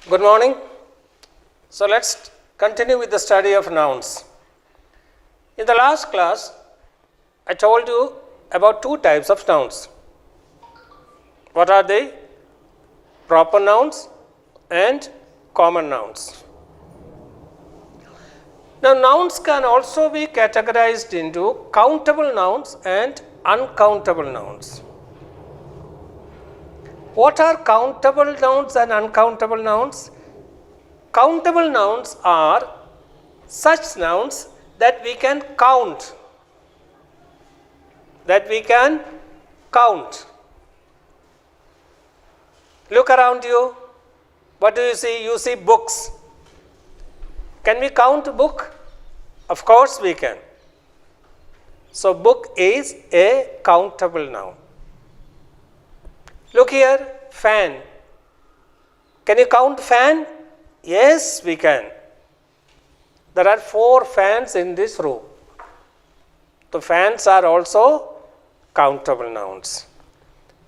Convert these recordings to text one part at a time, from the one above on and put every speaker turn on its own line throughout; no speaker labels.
Good morning. So let's continue with the study of nouns. In the last class, I told you about two types of nouns. What are they? Proper nouns and common nouns. Now, nouns can also be categorized into countable nouns and uncountable nouns. What are countable nouns and uncountable nouns? Countable nouns are such nouns that we can count. Look around you. What do you see? You see books. Can we count a book? Of course we can. So book is a countable noun. Look here, fan. Can you count fan? Yes, we can. There are 4 fans in this room. The fans are also countable nouns.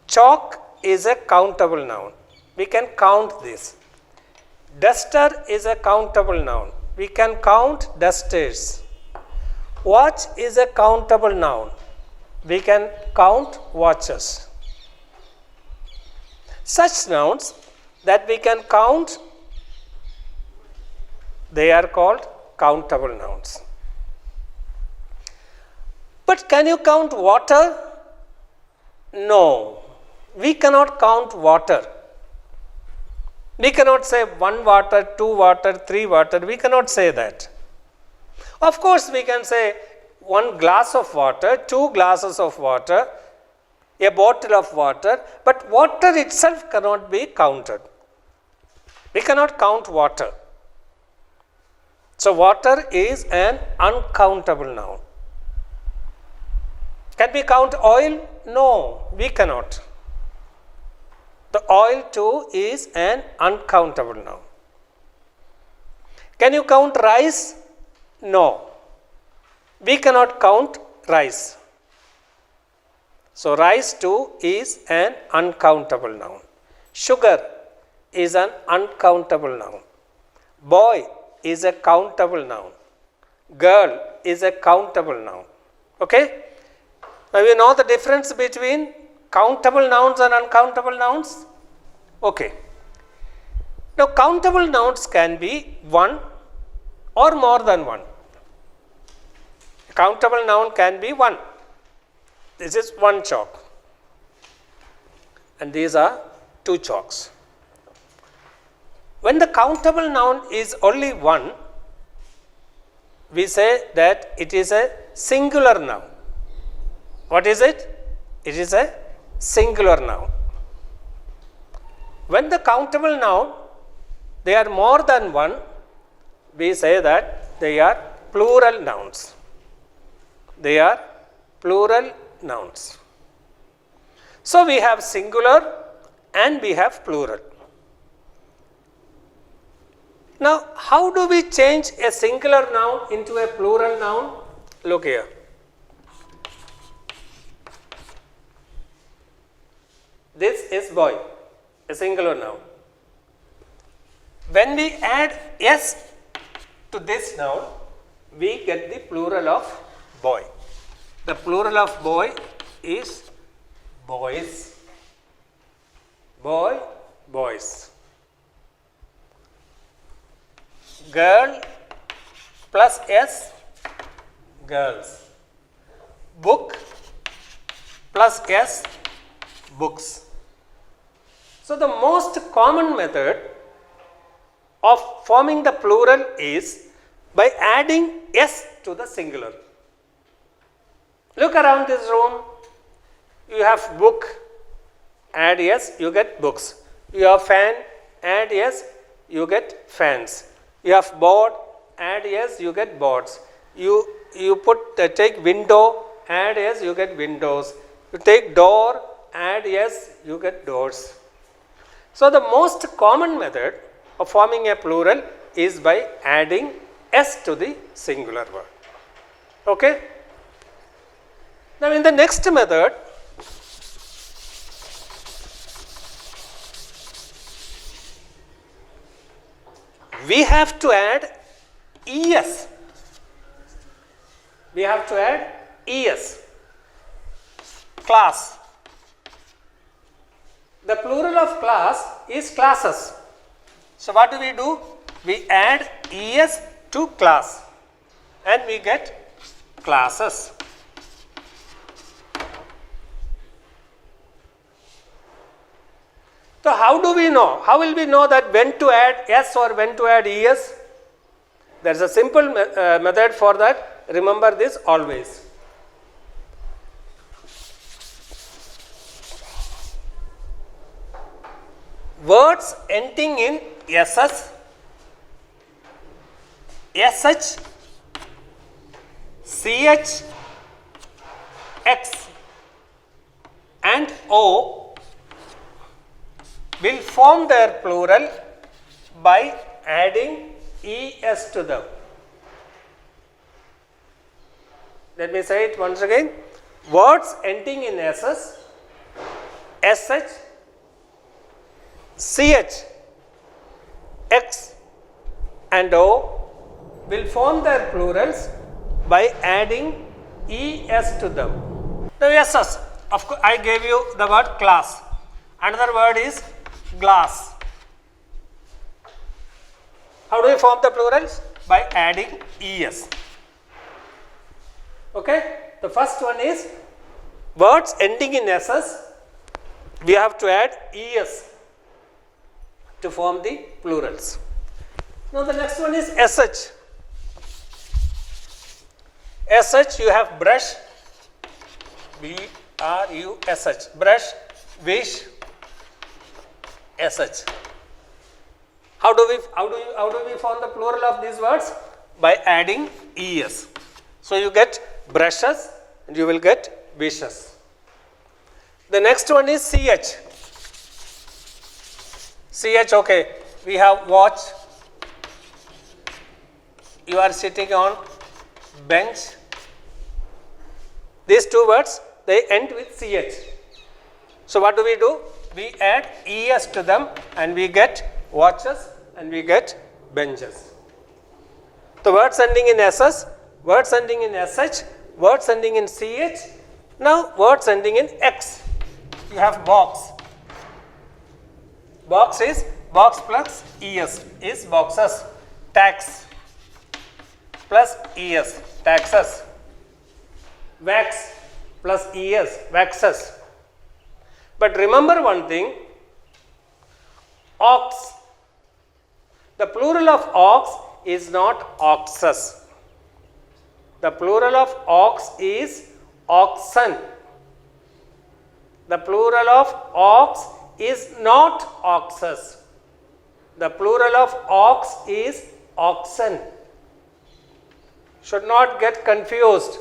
Chalk is a countable noun. We can count this. Duster is a countable noun. We can count dusters. Watch is a countable noun. We can count watches. Such nouns that we can count, they are called countable nouns. But can you count water? No, we cannot count water. We cannot say 1 water, 2 water, 3 water. We cannot say that. Of course, we can say 1 glass of water, 2 glasses of water, a bottle of water, but water itself cannot be counted. We cannot count water. So, water is an uncountable noun. Can we count oil? No, we cannot. The oil too is an uncountable noun. Can you count rice? No, we cannot count rice. So, rice too is an uncountable noun. Sugar is an uncountable noun. Boy is a countable noun. Girl is a countable noun. Okay? Now, you know the difference between countable nouns and uncountable nouns? Okay. Now, countable nouns can be 1 or more than 1. A countable noun can be 1. This is 1 chalk. And these are 2 chalks. When the countable noun is only 1, we say that it is a singular noun. What is it? It is a singular noun. When the countable noun, they are more than 1, we say that they are plural nouns. They are plural nouns. So, we have singular and we have plural. Now, how do we change a singular noun into a plural noun? Look here. This is boy, a singular noun. When we add s to this noun, we get the plural of boy. The plural of boy is boys. Boy, boys. Girl plus s, girls. Book plus s, books. So, the most common method of forming the plural is by adding s to the singular. Look around this room. You have book, add s, you get books. You have fan, add s, you get fans. You have board, add s, you get boards. You take window, add s, you get windows. You take door, add s, you get doors. So, the most common method of forming a plural is by adding s to the singular word. Okay? Now, in the next method, we have to add es. We have to add es. Class. The plural of class is classes. So what do? We add es to class and we get classes. So how do we know? How will we know that when to add s or when to add es? There is a simple method for that. Remember this always. Words ending in ss, sh, ch, x and o will form their plural by adding es to them. Let me say it once again. Words ending in ss, sh, ch, x and o will form their plurals by adding es to them. Now ss, of course I gave you the word class. Another word is glass. How do we form the plurals? By adding es. Okay? The first one is words ending in ss, we have to add es to form the plurals. Now the next one is sh. Sh, you have brush, brush, brush, wish, sh. How do we form the plural of these words? By adding es. So you get brushes and you will get wishes. The next one is ch. Ch, okay. We have watch. You are sitting on bench. These two words, they end with ch. So what do? We add es to them and we get watches and we get benches. The words ending in ss, words ending in sh, words ending in ch, now words ending in x. You have box. Box is box plus es is boxes. Tax plus es, taxes. Wax plus es, waxes. But remember one thing, ox. The plural of ox is not oxes. The plural of ox is oxen. The plural of ox is not oxes. The plural of ox is oxen. Should not get confused.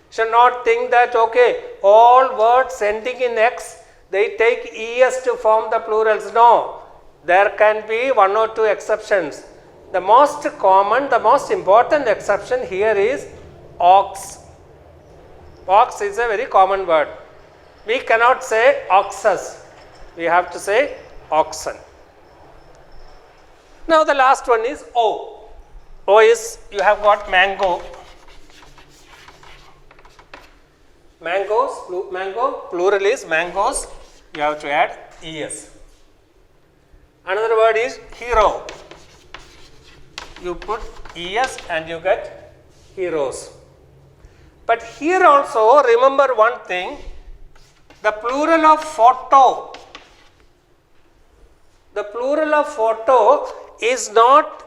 Should not think that, okay, all words ending in x, they take es to form the plurals. No. There can be one or two exceptions. The most common, the most important exception here is ox. Ox is a very common word. We cannot say oxes. We have to say oxen. Now the last one is o. O is, you have got mango. Mangoes, mango, plural is mangoes. You have to add es. Another word is hero. You put es and you get heroes. But here also remember one thing, the plural of photo. The plural of photo is not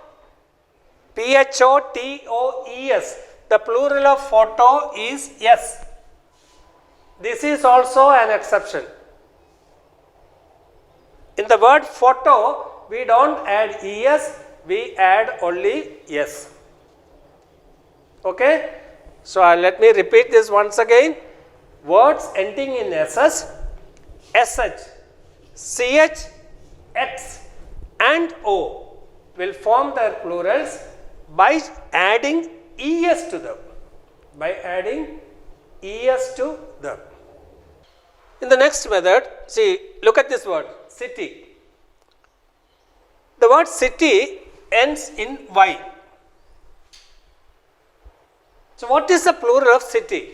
photos. The plural of photo is s. This is also an exception. In the word photo, we don't add es, we add only s. Okay? So let me repeat this once again. Words ending in ss, sh, ch, x and o will form their plurals by adding es to them. By adding es to them. In the next method, see, look at this word, city. The word city ends in Y. So what is the plural of city?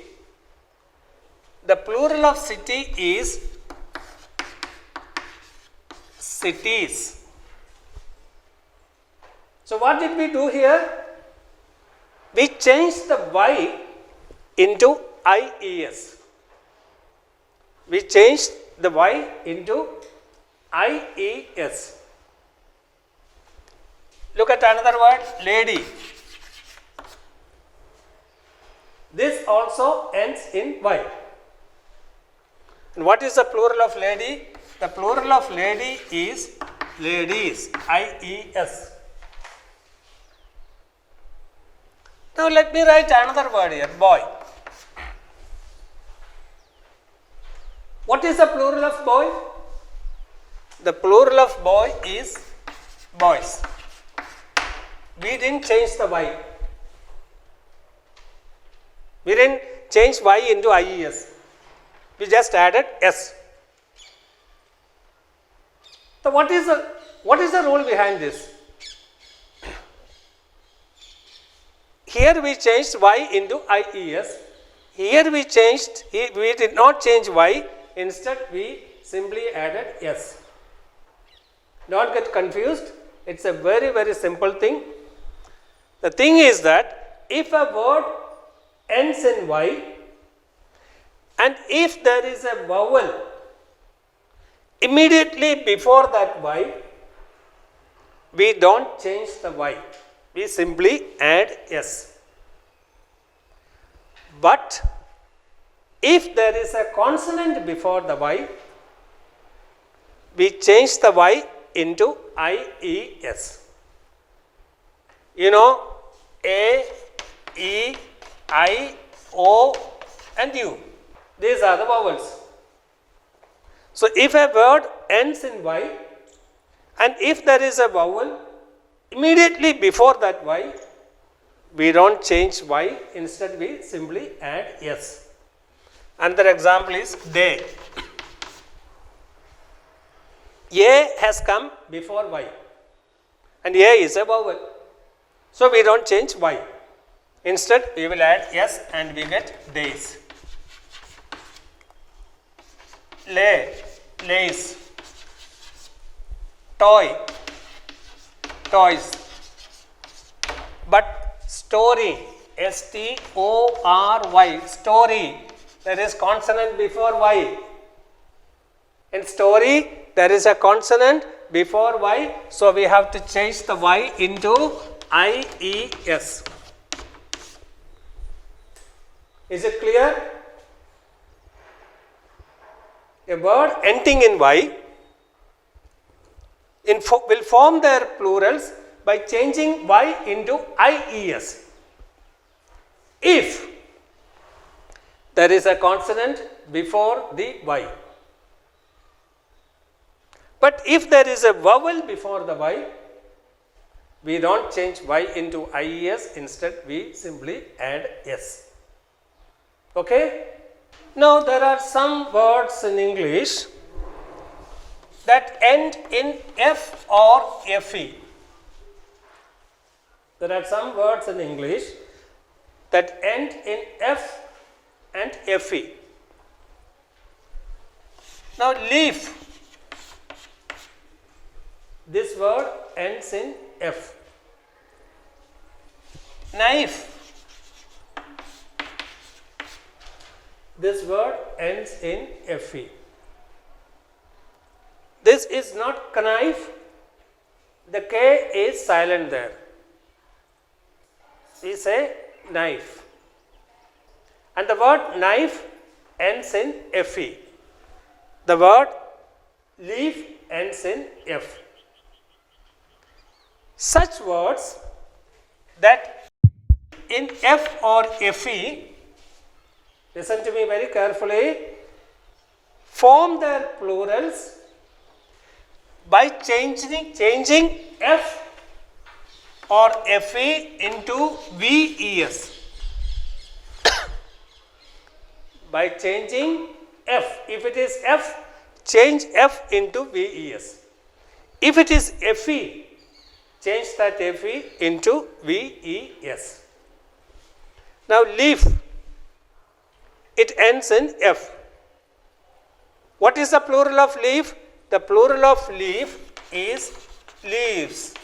The plural of city is cities. So what did we do here? We changed the Y into IES. We changed the Y into IES. Look at another word, lady. This also ends in Y. And what is the plural of lady? The plural of lady is ladies, IES. Now let me write another word here, boy. What is the plural of boy? The plural of boy is boys. We didn't change the Y. We didn't change Y into IES. We just added S. So what is the rule behind this? Here we changed Y into IES. Here we did not change Y. Instead, we simply added S. Don't get confused. It's a very, very simple thing. The thing is that if a word ends in Y and if there is a vowel immediately before that Y, we don't change the Y. We simply add S. But if there is a consonant before the Y, we change the Y into IES. You know, A, E, I, O and U. These are the vowels. So if a word ends in Y and if there is a vowel immediately before that Y, we don't change Y. Instead, we simply add S. Another example is day. A has come before Y and A is a vowel. So we don't change Y. Instead, we will add S and we get days. Lay, lays. Toy, toys. But story, S-T-O-R-Y, story, there is consonant before Y. In story, there is a consonant before Y, so we have to change the Y into IES. Is it clear? A word ending in Y will form their plurals by changing Y into IES. If there is a consonant before the Y. But if there is a vowel before the Y, we don't change Y into IES. Instead, we simply add S. Okay? Now, there are some words in English that end in F or FE. There are some words in English that end in F and FE. Now, leaf. This word ends in F. Knife. This word ends in FE. This is not knife. The K is silent there. We say knife. And the word knife ends in FE. The word leaf ends in F. Such words that in F or FE, listen to me very carefully, form their plurals by changing F or FE into VES. By changing F, if it is F, change F into VES. If it is FE, change that FE into VES. Now leaf, it ends in F. What is the plural of leaf? The plural of leaf is leaves.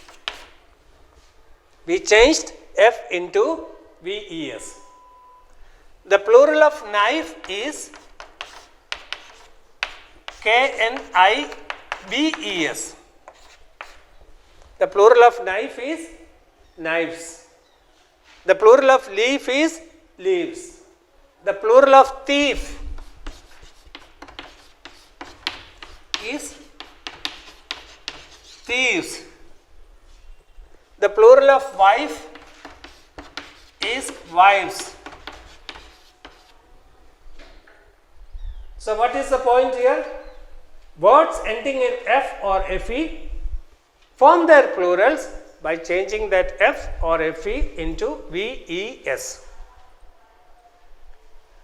We changed F into VES. The plural of knife is KNIVES. The plural of knife is knives. The plural of leaf is leaves. The plural of thief is thieves. The plural of wife is wives. So what is the point here? Words ending in F or FE form their plurals by changing that F or FE into VES.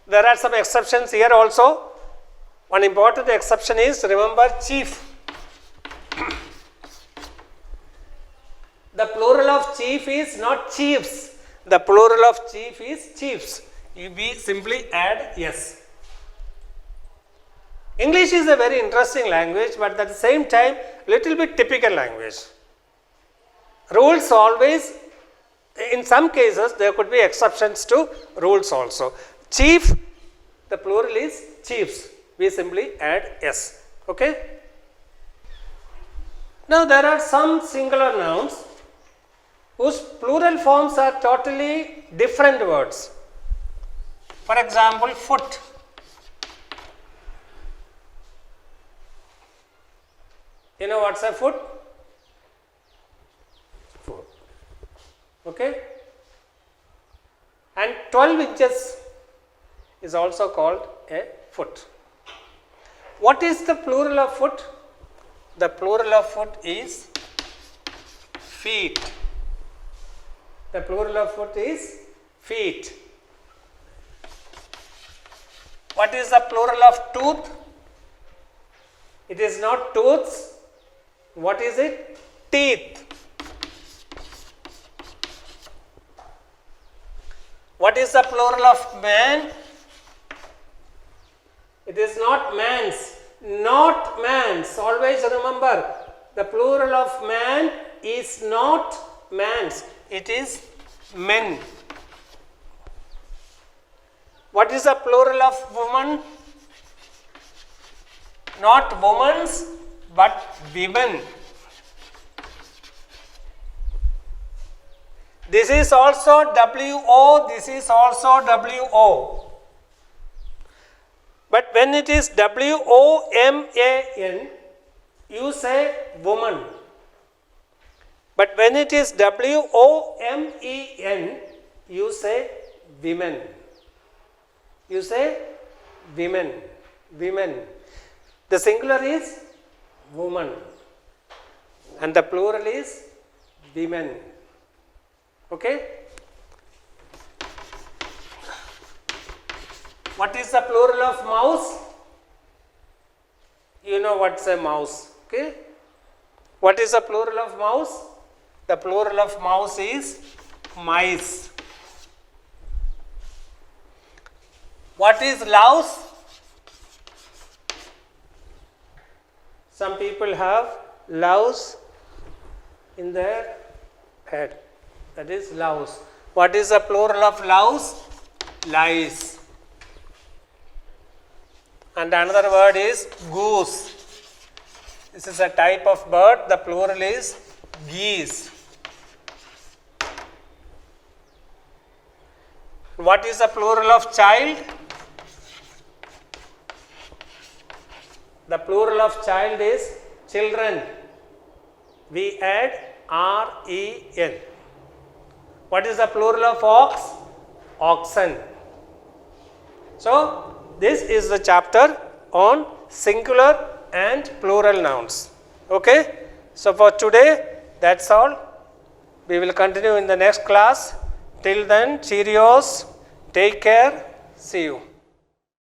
There are some exceptions here also. One important exception is, remember, chief. The plural of chief is not chiefs. The plural of chief is chiefs. We simply add S. English is a very interesting language, but at the same time, little bit typical language. Rules always, in some cases, there could be exceptions to rules also. Chief, the plural is chiefs. We simply add S. Okay? Now there are some singular nouns whose plural forms are totally different words. For example, foot. You know what's a foot? Foot. Okay? And 12 inches is also called a foot. What is the plural of foot? The plural of foot is feet. The plural of foot is feet. What is the plural of tooth? It is not tooths. What is it? Teeth. What is the plural of man? It is not mans. Not mans. Always remember, the plural of man is not mans. It is men. What is the plural of woman? Not womans, but women. This is also WO, this is also WO. But when it is WOMAN, you say woman. But when it is WOMEN, you say women. You say women. Women. The singular is woman and the plural is women. Okay? What is the plural of mouse? You know what's a mouse. Okay? What is the plural of mouse? The plural of mouse is mice. What is louse? Some people have louse in their head. That is louse. What is the plural of louse? Lice. And another word is goose. This is a type of bird. The plural is geese. What is the plural of child? The plural of child is children. We add REN. What is the plural of ox? Oxen. So, this is the chapter on singular and plural nouns. Okay? So, for today, that's all. We will continue in the next class. Till then, cheerios. Take care. See you.